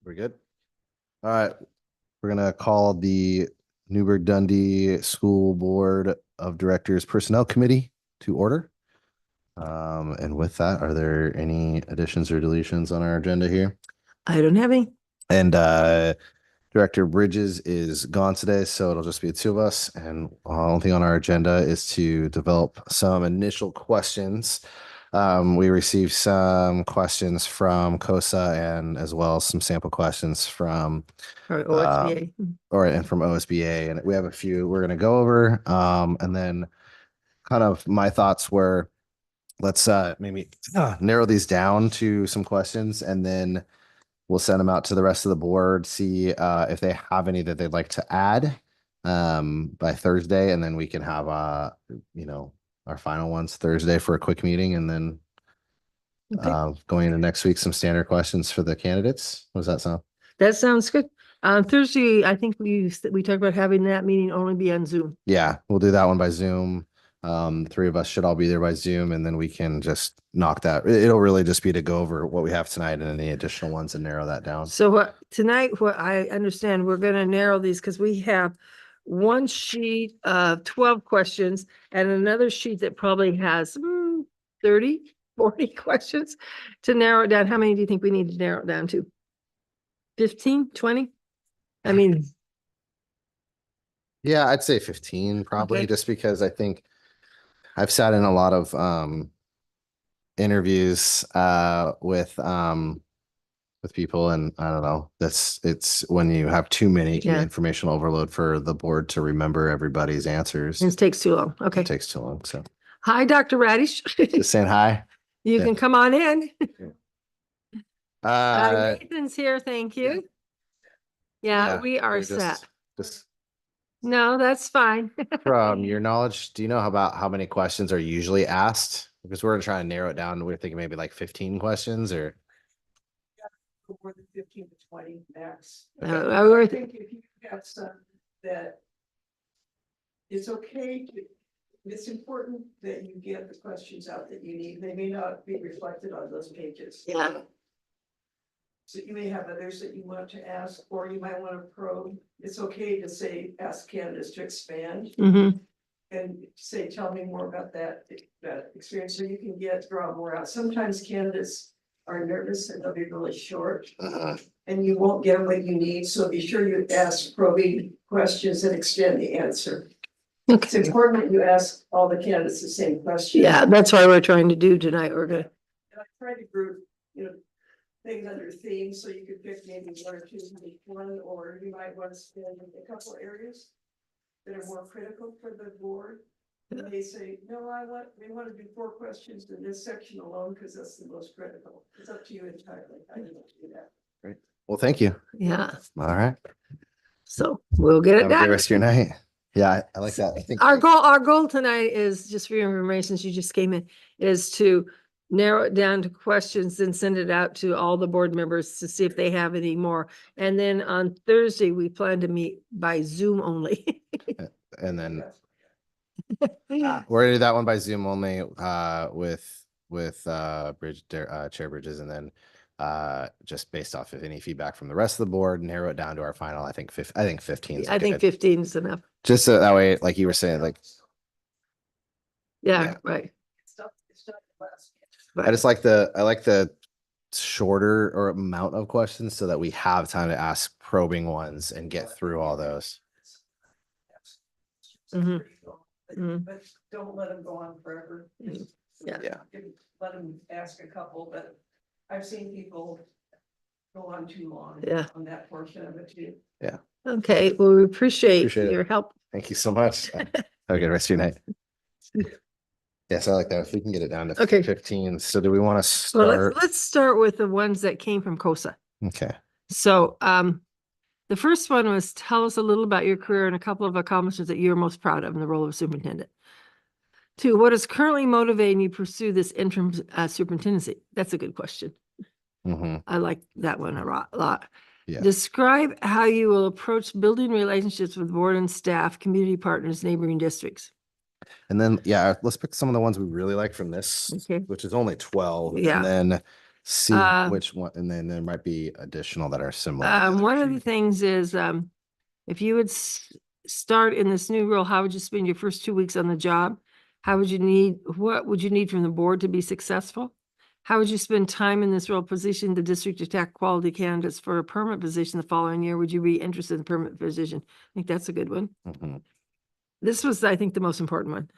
We're good. All right. We're going to call the Newburgh Dundee School Board of Directors Personnel Committee to order. And with that, are there any additions or deletions on our agenda here? I don't have any. And Director Bridges is gone today, so it'll just be the two of us. And the only thing on our agenda is to develop some initial questions. We received some questions from COSA and as well as some sample questions from Or OSBA. and from OSBA. And we have a few we're going to go over. And then kind of my thoughts were, let's maybe narrow these down to some questions, and then we'll send them out to the rest of the board, see if they have any that they'd like to add by Thursday, and then we can have our final ones Thursday for a quick meeting, and then going into next week, some standard questions for the candidates. What does that sound? That sounds good. Thursday, I think we talked about having that meeting only be on Zoom. Yeah, we'll do that one by Zoom. The three of us should all be there by Zoom, and then we can just knock that. It'll really just be to go over what we have tonight and any additional ones and narrow that down. So what I understand, we're going to narrow these because we have one sheet of 12 questions and another sheet that probably has 30, 40 questions to narrow it down. How many do you think we need to narrow it down to? 15, 20? I mean, yeah, I'd say 15 probably, Okay. just because I think I've sat in a lot of interviews with people, and I don't know, it's when you have too many information overload for the board to remember everybody's answers. It takes too long. Okay. It takes too long. So Hi, Dr. Radish. just saying hi. You can come on in. Uh, Nathan's here. Thank you. Yeah, we are set. No, that's fine. From your knowledge, do you know about how many questions are usually asked? Because we're gonna try and narrow it down. We're thinking maybe like 15 questions, or more than 15 to 20 max. I think if you have some that it's okay to, it's important that you get the questions out that you need. They may not be reflected on those pages. Yeah. So you may have others that you want to ask, or you might want to probe. It's okay to say, ask candidates to expand and say, tell me more about that experience, so you can draw more out. Sometimes candidates are nervous and they'll be really short and you won't get what you need. So be sure you ask probing questions and extend the answer. Okay. It's important that you ask all the candidates the same question. Yeah, that's why we're trying to do tonight. We're gonna. I try to group, things under themes, so you could pick maybe one or two from each one, or you might want to spend a couple areas that are more critical for the board. And they say, no, we want to do 4 questions in this section alone because that's the most critical. It's up to you entirely. I didn't do that. Great. Well, thank you. Yeah. All right. So we'll get it Have a done. good rest of your night. Yeah, I like that. I think Our goal tonight is, just for your information, since you just came in, is to narrow it down to questions and send it out to all the board members to see if they have any more. And then on Thursday, we plan to meet by Zoom only. and then we're gonna do that one by Zoom only with Chair Bridges, and then just based off of any feedback from the rest of the board, narrow it down to our final. I think 15. I think 15 is enough. Just so that way, like you were saying, like yeah. Right. I like the shorter or amount of questions so that we have time to ask probing ones and get through all those. But don't let them go on forever. Yeah. Let them ask a couple, but I've seen people go on too long on that portion of it too. Yeah. Okay. Well, we appreciate your help. Thank you so much. Have a good rest of your night. Yes, I like that. If we can get it down to 15. So do we want to start? Well, let's start with the ones that came from COSA. Okay. So the first one was, tell us a little about your career and a couple of accomplishments that you're most proud of in the role of superintendent. 2, what is currently motivating you to pursue this interim superintendency? That's a good question. I like that one a lot. Yeah. Describe how you will approach building relationships with board and staff, community partners, neighboring districts. And then, let's pick some of the ones we really like from this, which is only 12. Yeah. And then see Um, which one, and then there might be additional that are similar. to the other One of the sheet. things is, if you would start in this new role, how would you spend your first 2 weeks on the job? What would you need from the board to be successful? How would you spend time in this role position the district to attract quality candidates for a permanent position the following year? Would you be interested in a permanent position? I think that's a good one. Mhm, This was, I think, the most important one.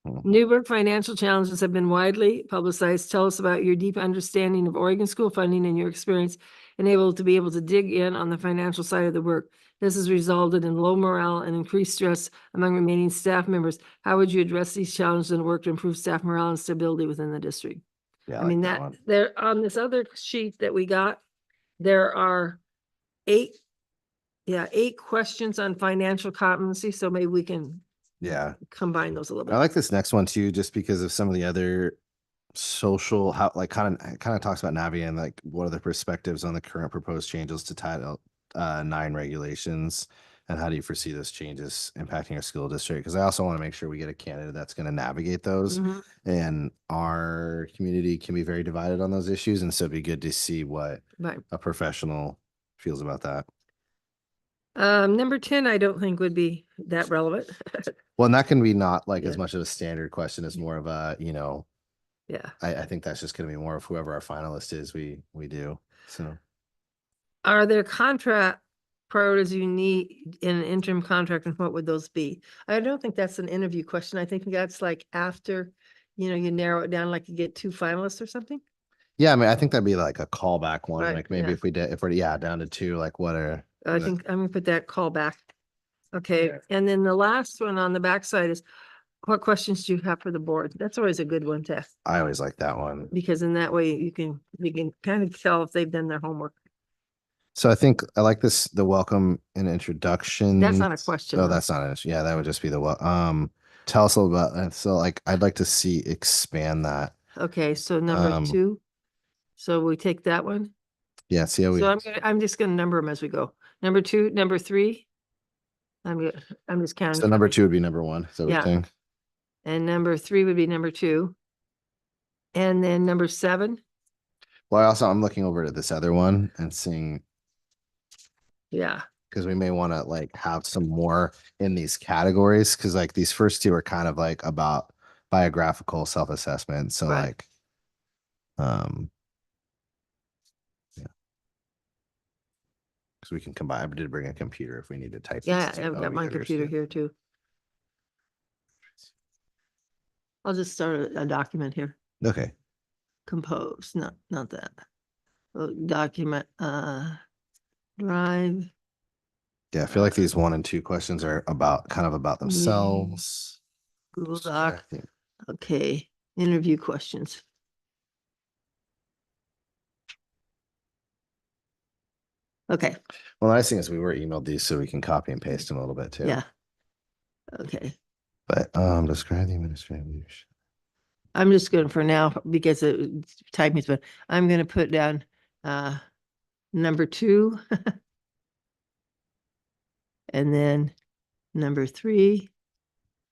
mhm. Newburgh financial challenges have been widely publicized. Tell us about your deep understanding of Oregon school funding and your experience and able to dig in on the financial side of the work. This has resulted in low morale and increased stress among remaining staff members. How would you address these challenges and work to improve staff morale and stability within the district? Yeah, I mean, like that one. there on this other sheet that we got, there are 8 questions on financial competency, so maybe we can Yeah, combine those a little I bit. like this next one too, just because of some of the other social, how like kind of talks about navigating like what are the perspectives on the current proposed changes to Title 9 regulations, and how do you foresee those changes impacting our school district? Because I also want to make sure we get a candidate that's going to navigate those. Mhm. And our community can be very divided on those issues, and so it'd be good to see what Right. a professional feels about that. Number 10, I don't think would be that relevant. Well, and that can be not like as Yeah. much of a standard question as more of a, Yeah. I think that's just going to be more of whoever our finalist is, we do. So Are there contract priorities you need in an interim contract, and what would those be? I don't think that's an interview question. I think that's like after, you narrow it down, like you get 2 finalists or something. yeah, I mean, I think that'd be like a callback one. Right, Like maybe yeah. if we did, if we're down to 2, like what are I think I'm gonna put that call back. Okay, and then the last one on the backside is, what questions do you have for the board? That's always a good one to ask, I always like that one. because in that way you can kind of tell if they've done their homework. So I think I like this, the welcome and introduction. That's not a question, Oh, though. that's not it. Yeah, that would just be the tell us a little about that. So like I'd like to see expand that. Okay, so number Um, 2. So we take that one. Yeah, see how we So I'm just gonna number them as we go. Number 2, number 3. I'm just counting. so number three. 2 would be number 1. So Yeah. thing. And number 3 would be number 2. And then number 7. Well, I'm looking over at this other one and seeing, Yeah, because we may want to like have some more in these categories, because like these first 2 are kind of like about biographical self-assessment. So Right. like yeah. Because we can combine. I did bring a computer if we need to type. yeah, these I've got my computer here too. I'll just start a document here. Okay. Compose, not that. Document, drive. Yeah, I feel like these 1 and 2 questions are kind of about themselves. Google So Doc. I think- Okay, interview questions. Okay, Well, the nice thing is we were emailed these so we can copy and paste them a little bit too. yeah. Okay, But describe the administrative leadership. I'm just gonna, for now, because typing's, but I'm gonna put down, number 2. And then number 3,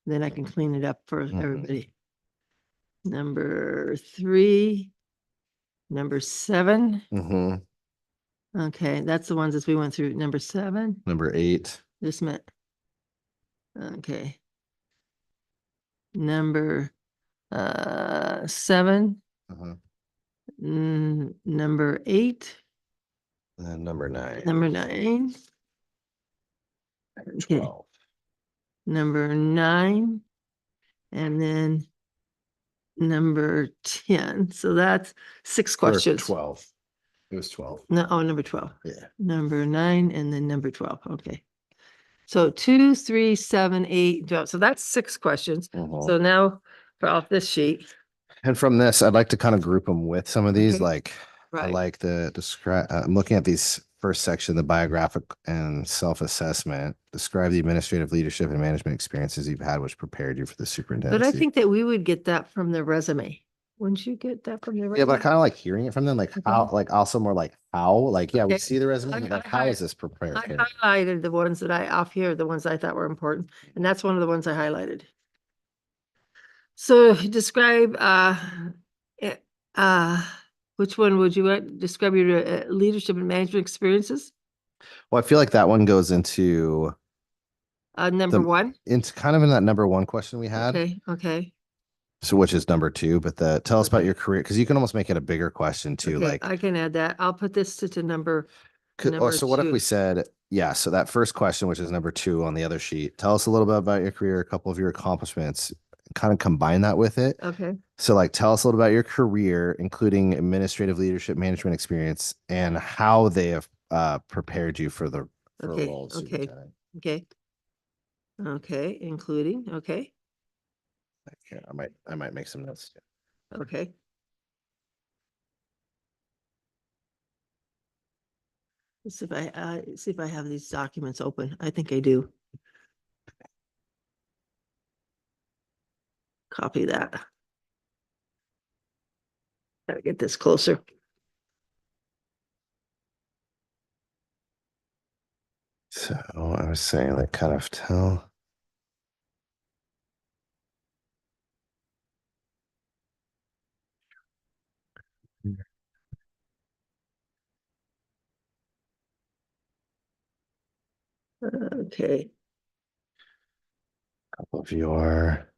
then I can clean it up for Mhm. everybody. Number 3, number 7. Mm-hmm. Okay, that's the ones as we went through. Number 7, Number 8. this meant. Okay. Number 7, Uh-huh. number 8, And then number 9. number 9, okay. 12. number 9, and then number 10. So that's 6 Or questions. 12. It was 12. No, number 12. Yeah. Number 9 and then number 12. Okay. So 2, 3, 7, 8, 12. So that's 6 questions. Mhm. So now for off this sheet. And from this, I'd like to kind of group them with some of these. Okay. Like I Right. like the describe. I'm looking at these first section, the biographic and self-assessment. Describe the administrative leadership and management experiences you've had, which prepared you for the But superintendency. I think that we would get that from the resume. Wouldn't you get that from the resume? Yeah, but I kind of like hearing it from them, like how, Okay. like also more like how, like yeah, we Okay. see the resume, I- but like I how is hi- this prepared? I highlighted the ones that off here, the ones I thought were important, and that's one of the ones I highlighted. So describe, eh, uh, Which one would you describe your leadership and management experiences? Well, I feel like that one goes into Number The- one? into kind of in that number one question we had. Okay, okay. So which is number two, but tell us about Okay. your career, because you can almost make it a bigger question too, Okay, like. I can add that. I'll put this to number number So what if we 2. said, yeah, so that first question, which is number two on the other sheet, tell us a little bit about your career, a couple of your accomplishments, kind of combine that with it. Okay, So like, tell us a little about your career, including administrative leadership management experience and how they have prepared you for the for a Okay, role of okay. superintendent. okay. Okay, including, okay, Here, I might make some notes. okay. Let's see if I have these documents open. I think I do. Copy that. Gotta get this closer. So I was saying, like, kind of tell. Okay, Couple of your.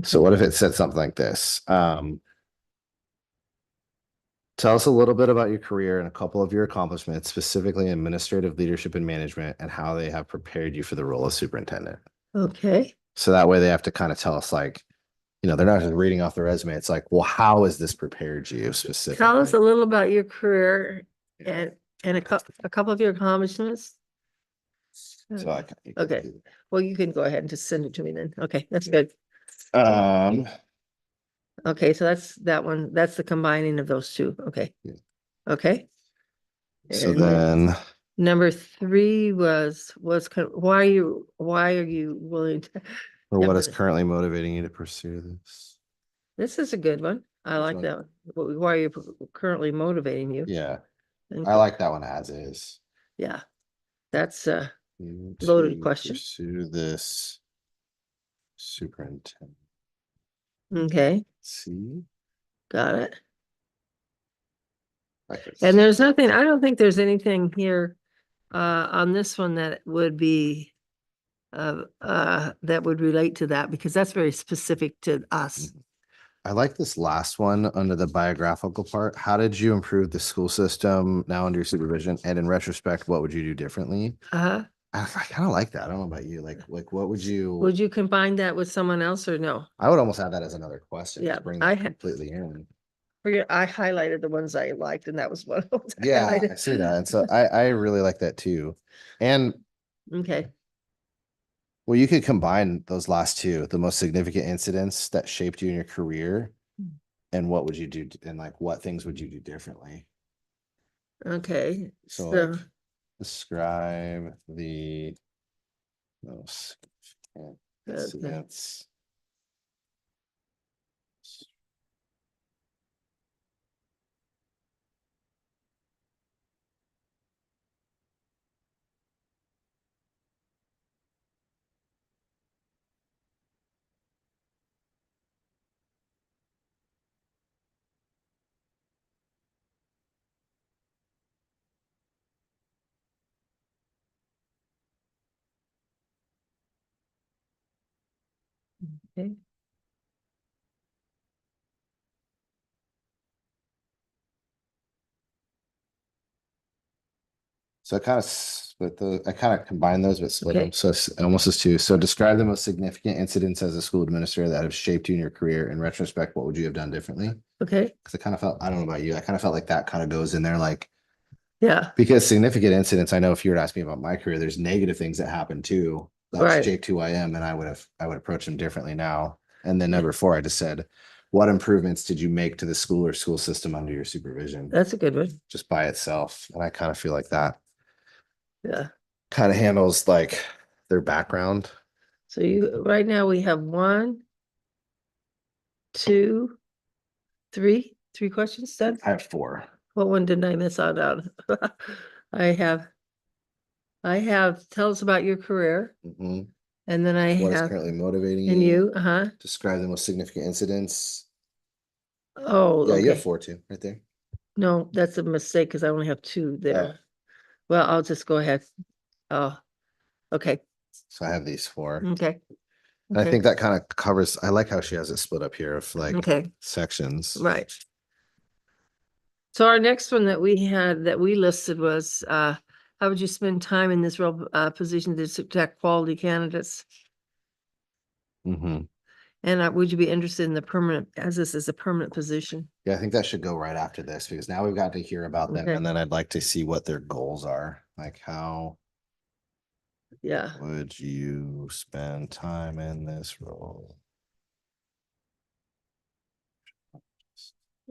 So what if it said something like this? Tell us a little bit about your career and a couple of your accomplishments, specifically in administrative leadership and management, and how they have prepared you for the role of superintendent. Okay, So that way they have to kind of tell us, like, they're not just reading off the resume. It's like, well, how has this prepared you specifically? tell us a little about your career and a couple of your accomplishments. So I can- Okay. Well, you can go ahead and just send it to me then. Okay, that's good. Um, Okay, so that's that one. That's the combining of those two. Okay. Yeah. Okay. so And then number 3 was why are you willing to? or what is Definitely. currently motivating you to pursue this? This is a good one. I Which like one? that one. Why are you currently motivating you? Yeah, And I like that one as is. yeah, that's You Loaded to question. Pursue this superintendent. okay. See? Got it. Like it's- And there's nothing, I don't think there's anything here on this one that would be that would relate to that because that's very specific to us. I like this last one under the biographical part. How did you improve the school system now under your supervision? And in retrospect, what would you do differently? Uh-huh. I kind of like that. I don't know about you. Like what would you? Would you combine that with someone else or no? I would almost have that as another question. Yeah, Just bring I that had- completely in. I highlighted the ones I liked and that was one of those. I Yeah, I highlighted. see that. And so I really like that too. And Okay, well, you could combine those last two, the most significant incidents that shaped you in your career, and what would you do, and like what things would you do differently? okay. So, So, like, describe the most significant incidents. okay. So I kind of split I kind of combine those, but split Okay. them. So it's almost as two. So describe the most significant incidents as a school administrator that have shaped you in your career. In retrospect, what would you have done differently? Okay, Because I kind of felt, I don't know about you, I kind of felt like that kind of goes in there, like, yeah, because significant incidents, I know if you were to ask me about my career, there's negative things that happen too. That's Right. shaped who I am, and I would approach them differently now. And then number 4, I just said, what improvements did you make to the school or school system under your supervision? that's a good one. Just by itself. And I kind of feel like that. Yeah, kind of handles like their background. So right now we have 1, 2, 3 questions done? I have 4. What one did I miss out on? I have, tell us about your career, Mhm. and then I What is have, currently motivating and you? you, Describe the most significant incidents. oh, Yeah, you have okay. 4 too, right there. No, that's a mistake, because I only have 2 there. Well, I'll just go ahead. Oh, okay, So I have these 4. okay. And I Okay. think that kind of covers, I like how she has it split up here of like Okay, sections. right. So our next one that we listed was, how would you spend time in this role, position to select quality candidates? Hmm. And would you be interested in the permanent, as this is a permanent position? Yeah, I think that should go right after this because now we've got to hear about them Okay. and then I'd like to see what their goals are. Like how Yeah, would you spend time in this role?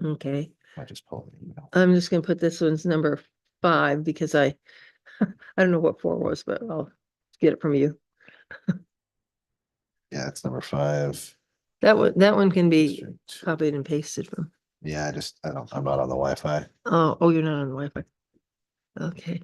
okay. I just pulled an email. I'm just gonna put this one's number 5 because I don't know what 4 was, but I'll get it from you. Yeah, it's number 5. That one can be District. copied and pasted from. Yeah, I'm not on the Wi-Fi. Oh, you're not on the Wi-Fi. Okay.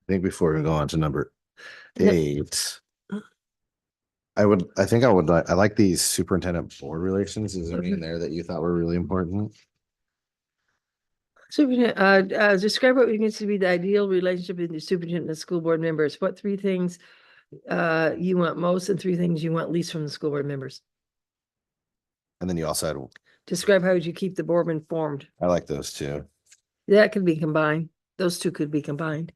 I think before we go on to number No. 8, I like these superintendent board relations. Is there any in there that you thought were really important? Superintendent, describe what we consider to be the ideal relationship between the superintendent and school board members. What 3 things you want most and 3 things you want least from the school board members? And then you also had, Describe how would you keep the board informed? I like those too. That could be combined. Those 2 could be combined.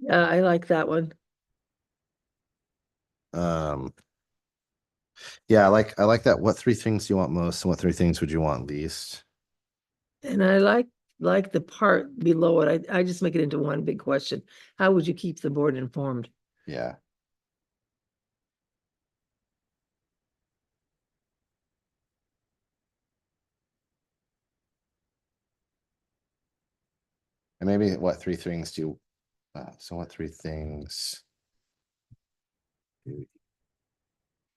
I like that one. Um, yeah, I like that. What 3 things you want most and what 3 things would you want least? And I like the part below it. I just make it into one big question. How would you keep the board informed? Yeah. And maybe what 3 things do you, so what 3 things? do you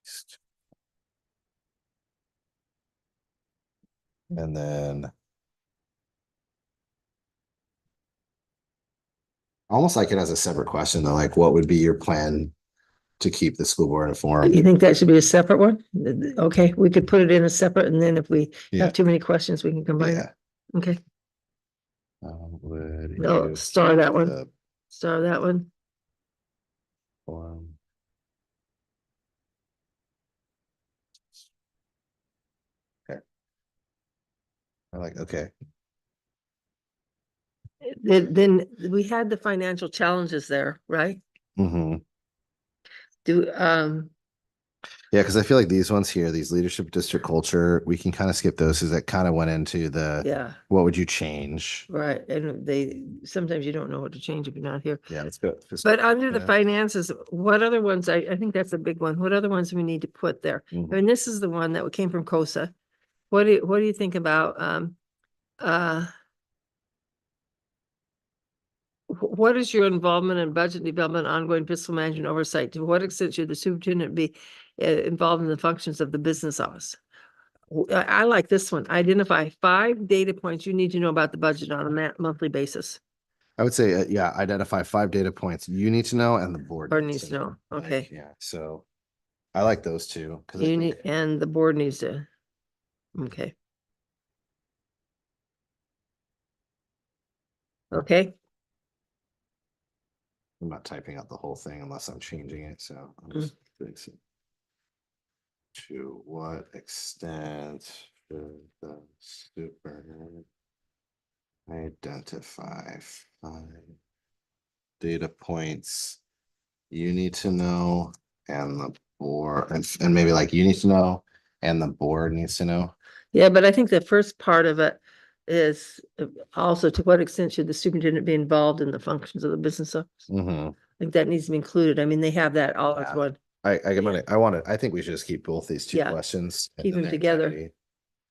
least? And then almost like it as a separate question though, like what would be your plan to keep the school board informed? You think that should be a separate one? Okay, we could put it in a separate, and then if we Yeah. have too many questions, we can combine it. Yeah. Okay, Would no, you star that one, the star that one. form? Okay. I like, okay. Then we had the financial challenges there, right? Hmm. Do, Yeah, because I feel like these ones here, these leadership district culture, we can kind of skip those because that kind of went into the yeah, what would you change? right, and sometimes you don't know what to change if you're not here. Yeah, let's go. But under the Yeah. finances, what other ones, I think that's a big one. What other ones we need to put there? Mhm. I mean, this is the one that came from COSA. What do you think about, what is your involvement in budget development, ongoing fiscal management oversight? To what extent should the superintendent be involved in the functions of the business office? I like this one. Identify 5 data points you need to know about the budget on a monthly basis. I would say, yeah, identify 5 data points you need to know and the board Board needs to know. Like, Okay. yeah, so I like those 2 because You need, and the board needs to, okay. Okay. I'm not typing out the whole thing unless I'm changing it, so. I'm just fixing. To what extent should the super identify 5 data points you need to know and the board, and maybe like you need to know and the board needs to know? Yeah, but I think the first part of it is also to what extent should the superintendent be involved in the functions of the business office? Mm-hmm. I think that needs to be included. I mean, they have that all as Yeah. one. I think we should just keep both these two Yeah. questions. and Keep in them their together. entirety.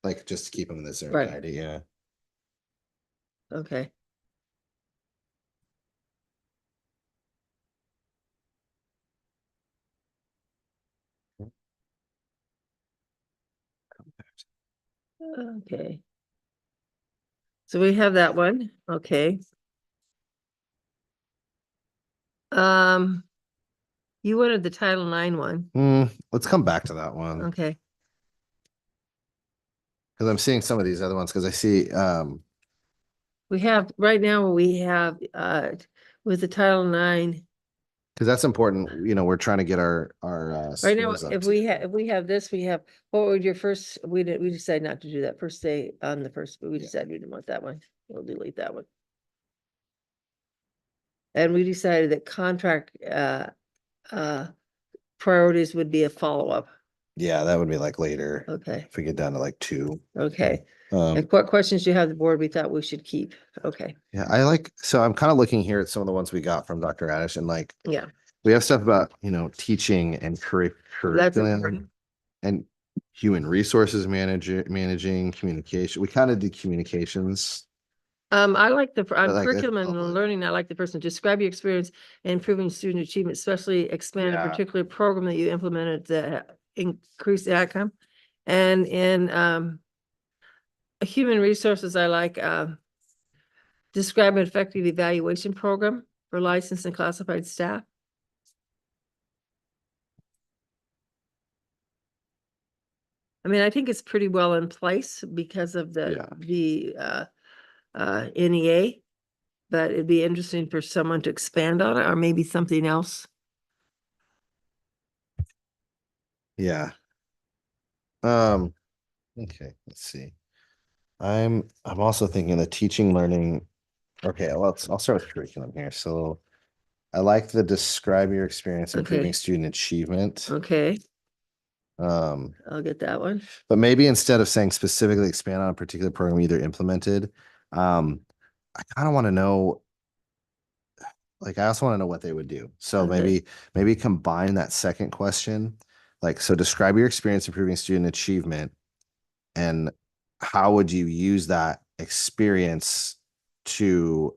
Like, just to keep them in this Right. entirety, yeah. Okay. Okay. So we have that one, okay. You wanted the Title IX one, Let's come back to that one, okay. because I'm seeing some of these other ones, because I see, We have, right now, we have, with the Title IX, because that's important, we're trying to get our right now, scores up if to- we have, if we have this, we have, what would your first, we decided not to do that first day on the first, but we Yeah. decided we didn't want that one. We'll delete that one. And we decided that contract, priorities would be a follow-up, Yeah, that would be like later, okay, if we get down to like 2. okay. And Um, what questions do you have the board we thought we should keep? Okay, yeah, so I'm kind of looking here at some of the ones we got from Dr. Adish, and like, yeah, we have stuff about, teaching and that's curriculum important. and human resources managing communication. We kind of did communications. I like the, on like, that's curriculum and public. learning, I like the person, describe your experience in improving student achievement, especially expand a Yeah. particular program that you implemented that increase the outcome. And in, human resources, I like, describe an effective evaluation program for licensed and classified staff. I mean, I think it's pretty well in place because of Yeah. the NEA. But it'd be interesting for someone to expand on it, or maybe something else. Yeah. Okay, let's see. I'm also thinking the teaching learning. Okay, well, I'll start with curriculum here. So I like the describe your experience improving Okay. student achievement. Okay, Um, I'll get that one. but maybe instead of saying specifically expand on a particular program either implemented, I kind of want to know, like, I also want to know what they would do. So Okay. maybe combine that second question. Like, so describe your experience improving student achievement, and how would you use that experience to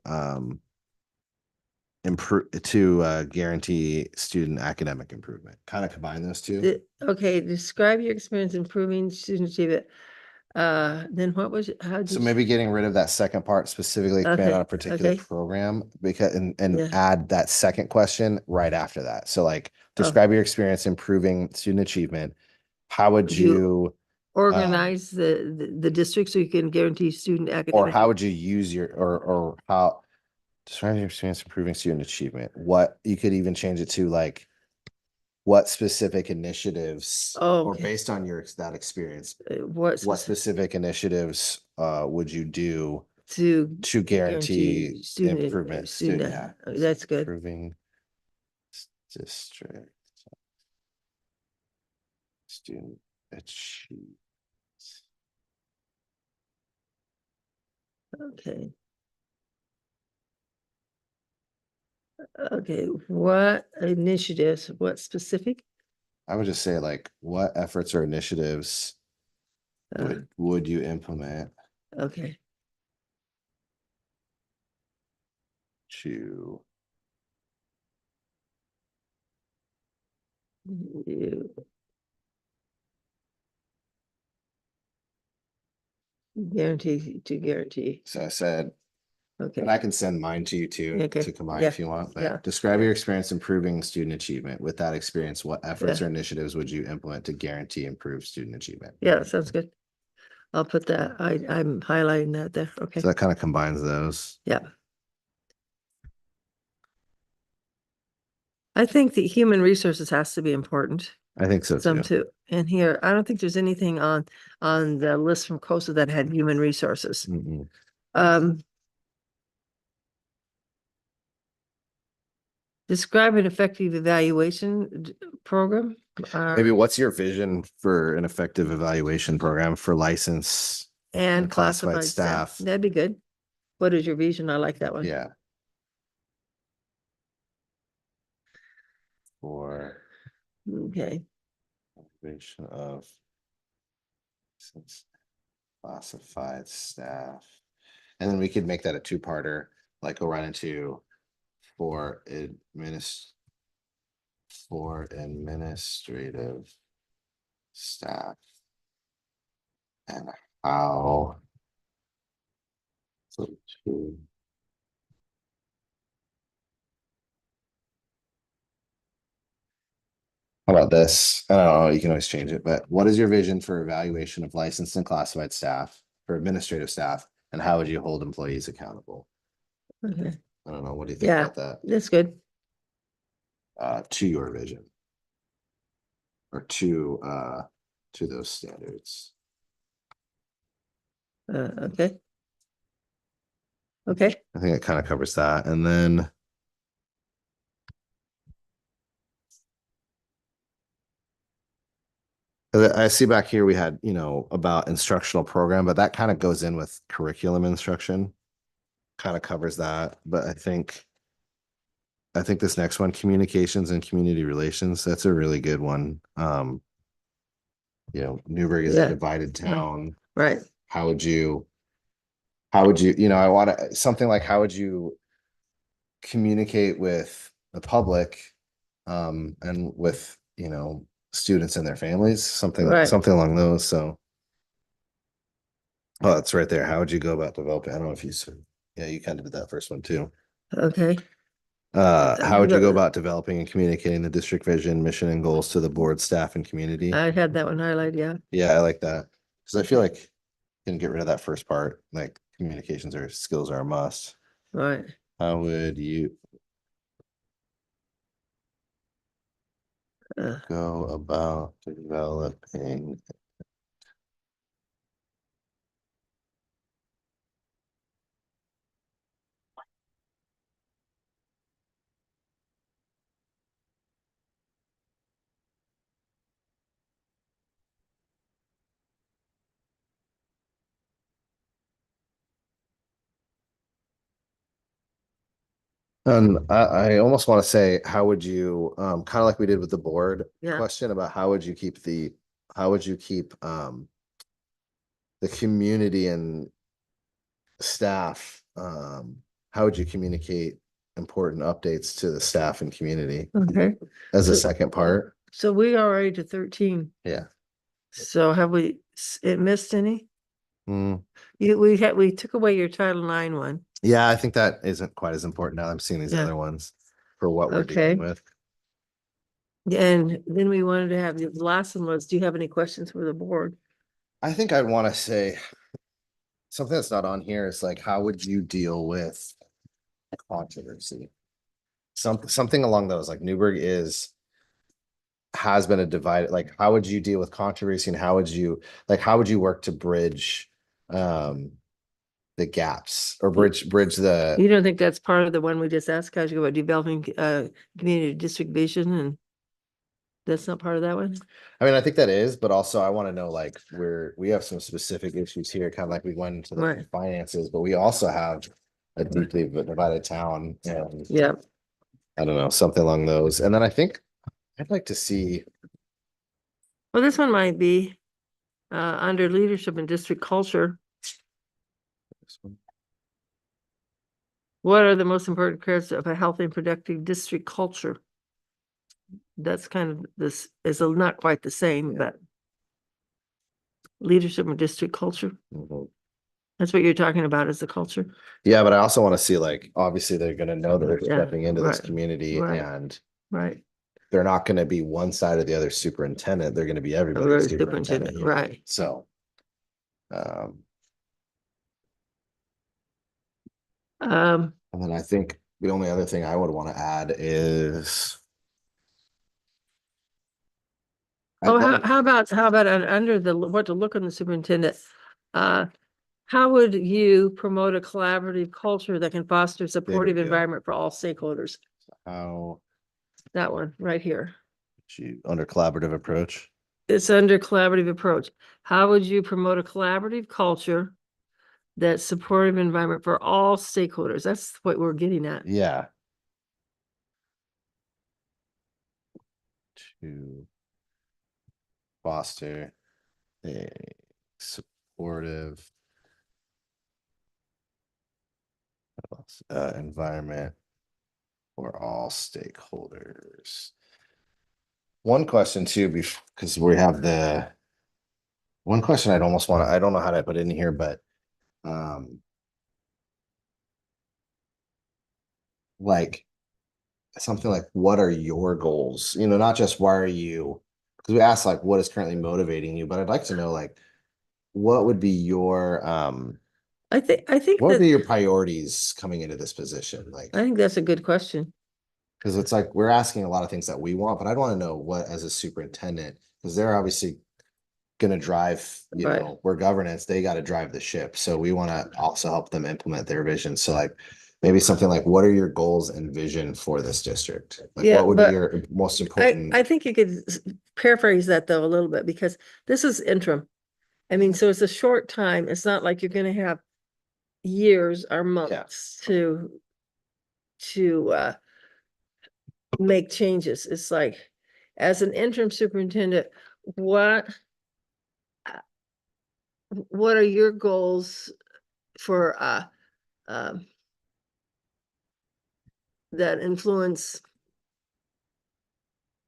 improve, to guarantee student academic improvement? Kind of combine those two. Okay, describe your experience improving student achievement. Then what was, it? How did So you? maybe getting rid of that second part, specifically expand Okay, on a particular okay. program, because and Yeah. add that second question right after that. So like, Oh. describe your experience improving student achievement. How would You- you, Organize the district so you can guarantee student or academic. how would you use your, or how, describe your experience improving student achievement? What, you could even change it to like, what specific initiatives, Oh, or okay. based on that experience, What what specific specific initiatives would you do to to guarantee student improvement? student, Yeah, that's good. improving district student achievement. Okay. Okay, what initiatives, what specific? I would just say like, what efforts or initiatives Uh, would you implement Okay, to you guarantee, so I said, okay. and I can send mine to you too, Okay, to combine yeah, if you want, yeah. but describe your experience improving student achievement. With that experience, what efforts Yeah. or initiatives would you implement to guarantee improved student achievement? Yeah, that sounds good. I'll put that, I'm highlighting that there, okay, So that kind of combines those. yeah. I think the human resources has to be important. I think so Some too. too. And here, I don't think there's anything on the list from COSA that had human resources. Mm-mm. Describe an effective evaluation program. Maybe what's your vision for an effective evaluation program for license And classified classified staff. staff? That'd be good. What is your vision? I like that one. Yeah. For Okay. evaluation of classified staff. And then we could make that a two-parter, like go right into for administrative staff and how so to how about this? I don't know, you can always change it, but what is your vision for evaluation of licensed and classified staff for administrative staff? And how would you hold employees accountable? Okay. I don't know, what do you think Yeah, about that? that's good. To your vision. Or to those standards. Okay. Okay. I think it kind of covers that. And then I see back here, we had, about instructional program, but that kind of goes in with curriculum instruction. Kind of covers that, but I think this next one, communications and community relations, that's a really good one. Newburgh is a Yeah. divided town. Right. How would you, I want to, something like, how would you communicate with the public, and with, students and their families, something Right. along those, so. Oh, it's right there. How would you go about developing? I don't know if you said, yeah, you kind of did that first one too. Okay. How would you go about developing and communicating the district vision, mission and goals to the board, staff and community? I had that one highlighted, yeah. Yeah, I like that. Cause I feel like you can get rid of that first part, like communications or skills are a must. Right. How would you Uh, go about developing? And I almost want to say, how would you, kind of like we did with the board Yeah. question about how would you keep the community and staff, how would you communicate important updates to the staff and community Okay. as a So- second part? So we are already to 13. Yeah. So have we, it missed any? Mm, We took away your Title IX one. yeah, I think that isn't quite as important now. I'm seeing these Yeah. other ones for what we're Okay. dealing with. And then we wanted to have, the last one was, do you have any questions for the board? I think I want to say something that's not on here is like, how would you deal with controversy? Something along those, like Newburgh has been a divided, like, how would you deal with controversy and how would you work to bridge the gaps or bridge the, You don't think that's part of the one we just asked, guys, about developing community district vision, and that's not part of that one? I mean, I think that is, but also I want to know, like, we have some specific issues here, kind of like we went into the Right. finances, but we also have a deeply divided town and Yeah. I don't know, something along those. And then I think I'd like to see, Well, this one might be under leadership and district culture. What are the most important characteristics of a healthy and productive district culture? That's kind of this is not quite the same, but leadership and district culture. Mhm. That's what you're talking about, is the culture. Yeah, but I also want to see, like, obviously they're gonna know that they're Yeah, stepping into this right, community right. and Right. they're not gonna be one side or the other superintendent. They're gonna be everybody's superintendent. Right. So. Um, And then I think the only other thing I would want to add is Oh, how about under the, what to look on the superintendent? How would you promote a collaborative culture that can foster a supportive deal. environment for all stakeholders? How That one right here. you under collaborative approach? It's under collaborative approach. How would you promote a collaborative culture that's supportive environment for all stakeholders? That's what we're getting at. Yeah. To foster a supportive environment for all stakeholders. One question too, because we have one question I'd almost want to, I don't know how to put it in here, but like something like, what are your goals? You know, not just why are you, because we asked like what is currently motivating you, but I'd like to know like what would be your I think what would be that, your priorities coming into this position? Like, I think that's a good question. because it's like we're asking a lot of things that we want, but I'd want to know what as a superintendent, because they're obviously gonna drive, you Right. know, we're governance, they got to drive the ship. So we want to also help them implement their vision. So like maybe something like, what are your goals and vision for this district? Like Yeah, what would be but your most important? I think you could paraphrase that though a little bit, because this is interim. I mean, so it's a short time. It's not like you're gonna have years or months to make changes. It's like, as an interim superintendent, what are your goals for that influence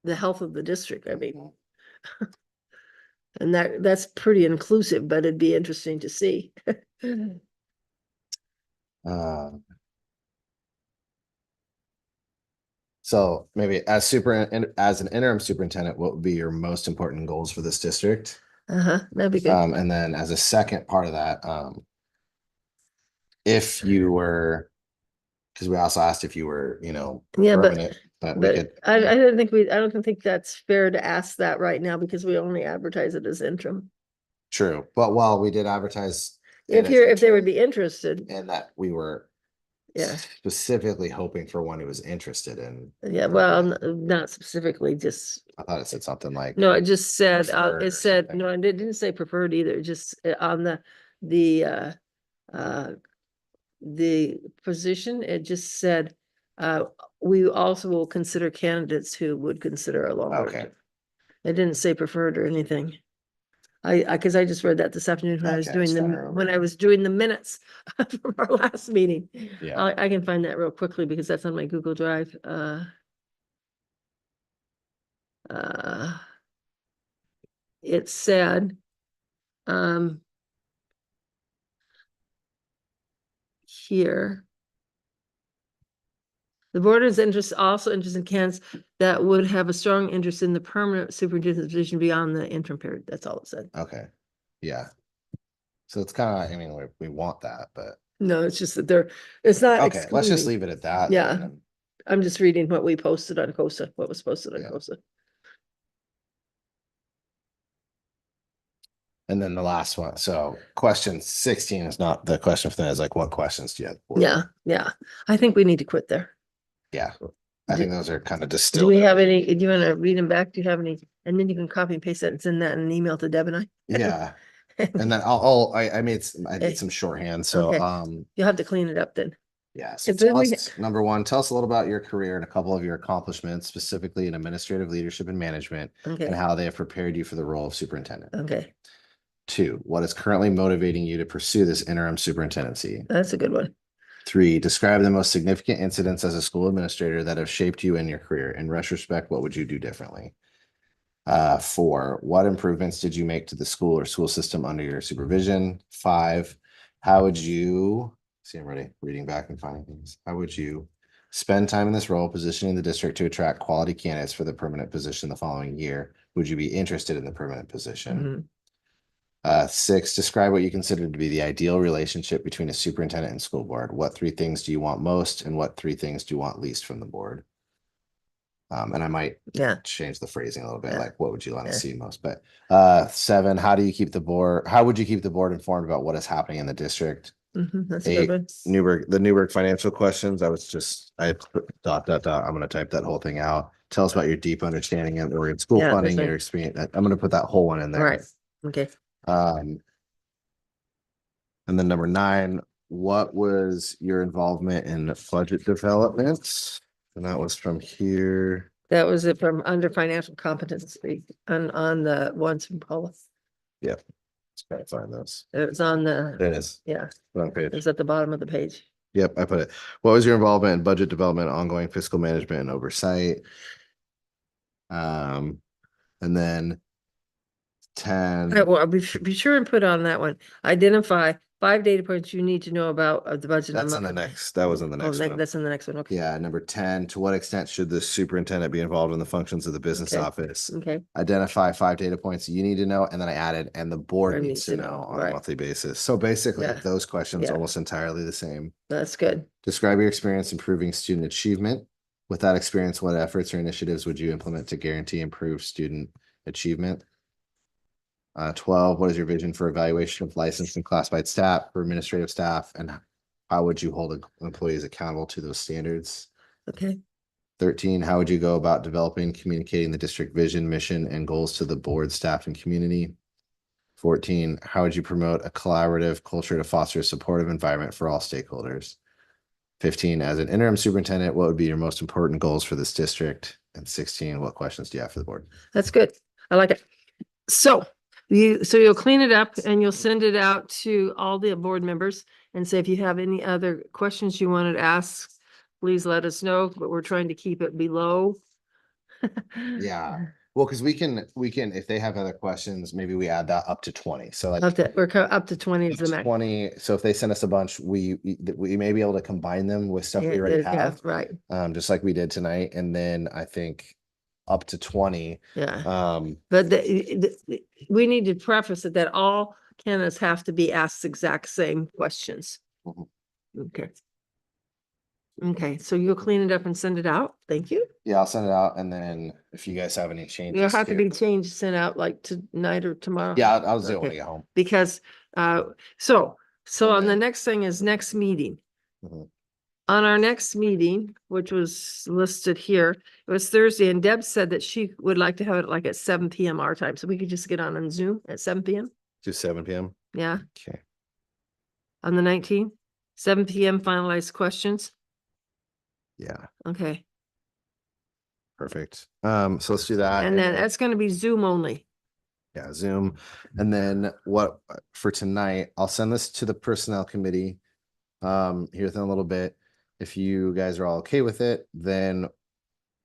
the health of the district? I mean, and that's pretty inclusive, but it'd be interesting to see. So maybe as an interim superintendent, what would be your most important goals for this district? That'd be good. And then as a second part of that, if you were, because we also asked if you were, you know, Yeah, permanent, but we could. I don't think that's fair to ask that right now, because we only advertise it as interim. True, but while we did advertise. If they would be interested, And that we were yeah, specifically hoping for one who was interested in. yeah, well, not specifically, just, I thought it said something like. no, it just said, Preferred or it said, something. no, it didn't say preferred either, just on the position, it just said, we also will consider candidates who would consider a longer. Okay. term. It didn't say preferred or anything. Because I just read that this afternoon when I was Okay, doing the minutes from our last meeting. Yeah. I can find that real quickly because that's on my Google Drive. It said, here. The board is also interested in candidates that would have a strong interest in the permanent superintendent position beyond the interim period. That's all it said. Okay, yeah. So it's kind of, I mean, we want that, but. No, it's just that it's not. Okay, let's just excluding. leave it at that. Yeah. then. I'm just reading what we posted on COSA, what was posted on Yeah. COSA. And then the last one, so question 16 is not the question for that, is like, what questions do you have? Yeah. I think we need to quit there. Yeah, I think those are kind of Do distilled. we have any, do you want to read them back? Do you have any? And then you can copy and paste that and send that in an email to Deb and I. Yeah, and then I made some shorthand, so, Okay. You'll have to clean it up then. yeah. So Is there tell any- us, number one, tell us a little about your career and a couple of your accomplishments, specifically in administrative leadership and management, and Okay, how they have prepared you for the role of superintendent. okay, 2, what is currently motivating you to pursue this interim superintendency? that's a good one. 3, describe the most significant incidents as a school administrator that have shaped you in your career. In retrospect, what would you do differently? 4, what improvements did you make to the school or school system under your supervision? 5, how would you, see, I'm ready, reading back and finding things. How would you spend time in this role, positioning the district to attract quality candidates for the permanent position the following year? Would you be interested in the permanent position? Mhm. 6, describe what you consider to be the ideal relationship between a superintendent and school board. What 3 things do you want most, and what 3 things do you want least from the board? And I might Yeah. change the phrasing a little bit, Yeah. like what would you want to Yeah. see most? But 7, how would you keep the board informed about what is happening in the district? That's a 8, good one. the Newburgh financial questions. I put dot. I'm gonna type that whole thing out. Tell us about your deep understanding of Oregon school Yeah, funding, that's your right. experience. I'm gonna put that whole one in there. Right. Okay. Um, and then number 9, what was your involvement in budget development? And that was from here. That was it from under financial competency on the ones from Paula. Yep. Let's try to find those. It was on the, It is. yeah, Wrong page. it was at the bottom of the page. Yep, I put it. What was your involvement in budget development, ongoing fiscal management and oversight? And then 10. Well, be sure and put on that one. Identify 5 data points you need to know about the budget. That's in the next, that was in the next one. That's in the next one. Okay. Yeah, number 10, to what extent should the superintendent be involved in the functions of the business Okay. office? Okay. Identify 5 data points you need to know, and then I added, and the board Board needs to know on a right. monthly basis. So basically, Yeah. those questions Yeah. almost entirely the same. That's good. Describe your experience improving student achievement. With that experience, what efforts or initiatives would you implement to guarantee improved student achievement? 12, what is your vision for evaluation of licensed and classified staff, for administrative staff, and how would you hold employees accountable to those standards? Okay. 13, how would you go about developing, communicating the district vision, mission, and goals to the board, staff, and community? 14, how would you promote a collaborative culture to foster a supportive environment for all stakeholders? 15, as an interim superintendent, what would be your most important goals for this district? And 16, what questions do you have for the board? That's good. I like it. So you'll clean it up and you'll send it out to all the board members and say, if you have any other questions you wanted to ask, please let us know, but we're trying to keep it below. Yeah. Well, because we can, if they have other questions, maybe we add that up to 20. So like Up to 20 is the max. 20. So if they send us a bunch, we may be able to combine them with stuff we already have, Right. just like we did tonight. And then I think up to 20. Yeah. But we need to preface it that all candidates have to be asked exact same questions. Mhm. Okay. Okay, so you'll clean it up and send it out. Thank you. Yeah, I'll send it out. And then if you guys have any changes. You'll have to too. be changed, sent out like tonight or tomorrow. Yeah, I'll do it when I Okay. get home. Because, so on the next thing is next meeting. Mhm. On our next meeting, which was listed here, it was Thursday, and Deb said that she would like to have it like at 7 PM our time, so we could just get on Zoom at 7 PM. To 7 p.m. Yeah, Okay. on the 19th, 7 PM finalized questions. Yeah, Okay, perfect. So let's do that. and then that's gonna be Zoom only. Yeah, Zoom. And then what for tonight, I'll send this to the personnel committee here within a little bit. If you guys are all okay with it, then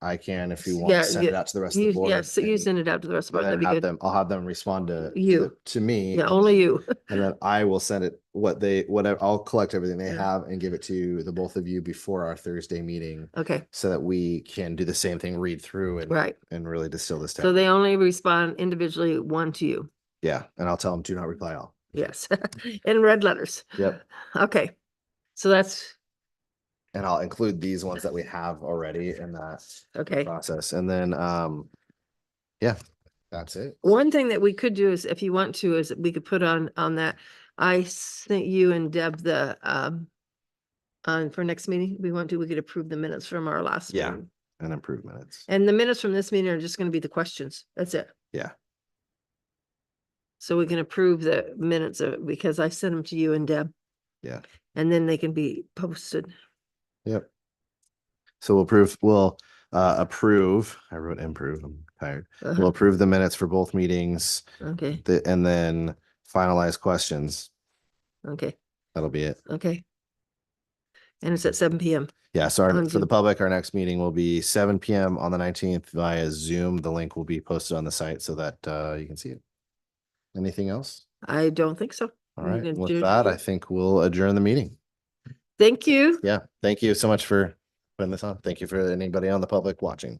I can, if you want, Yeah, send it out to the rest of the You, board. yes, you and- send it out to the rest of and us, then that'd be good. I'll have them respond You. to me. Yeah, only you. And then I will send it whatever, I'll collect everything they Yeah. have and give it to the both of you before our Thursday meeting Okay, so that we can do the same thing, read through right. and really distill this So down. they only respond individually, one to you. Yeah, and I'll tell them, do not reply all. Yes, in red letters. Yep. Okay, so that's, And I'll include these ones that we have already in that okay. process. And then, yeah, that's it. One thing that we could do is, if you want to, is we could put on that. I sent you and Deb the, for next meeting, we could approve the minutes from our last. Yeah. meeting. And improve minutes. And the minutes from this meeting are just gonna be the questions. That's it. Yeah. So we can approve the minutes because I sent them to you and Deb. Yeah. And then they can be posted. Yep. So we'll approve. I wrote improve. I'm tired. We'll Uh-huh. approve the minutes for both meetings, Okay, and then finalize questions. okay, That'll be it. okay. And it's at 7 PM. Yeah, sorry, On for the Zoom. public, our next meeting will be 7 PM on the 19th via Zoom. The link will be posted on the site so that you can see it. Anything else? I don't think so. All We right, can with do- that, I think we'll adjourn the meeting. Thank you. Yeah, thank you so much for putting this on. Thank you for anybody on the public watching.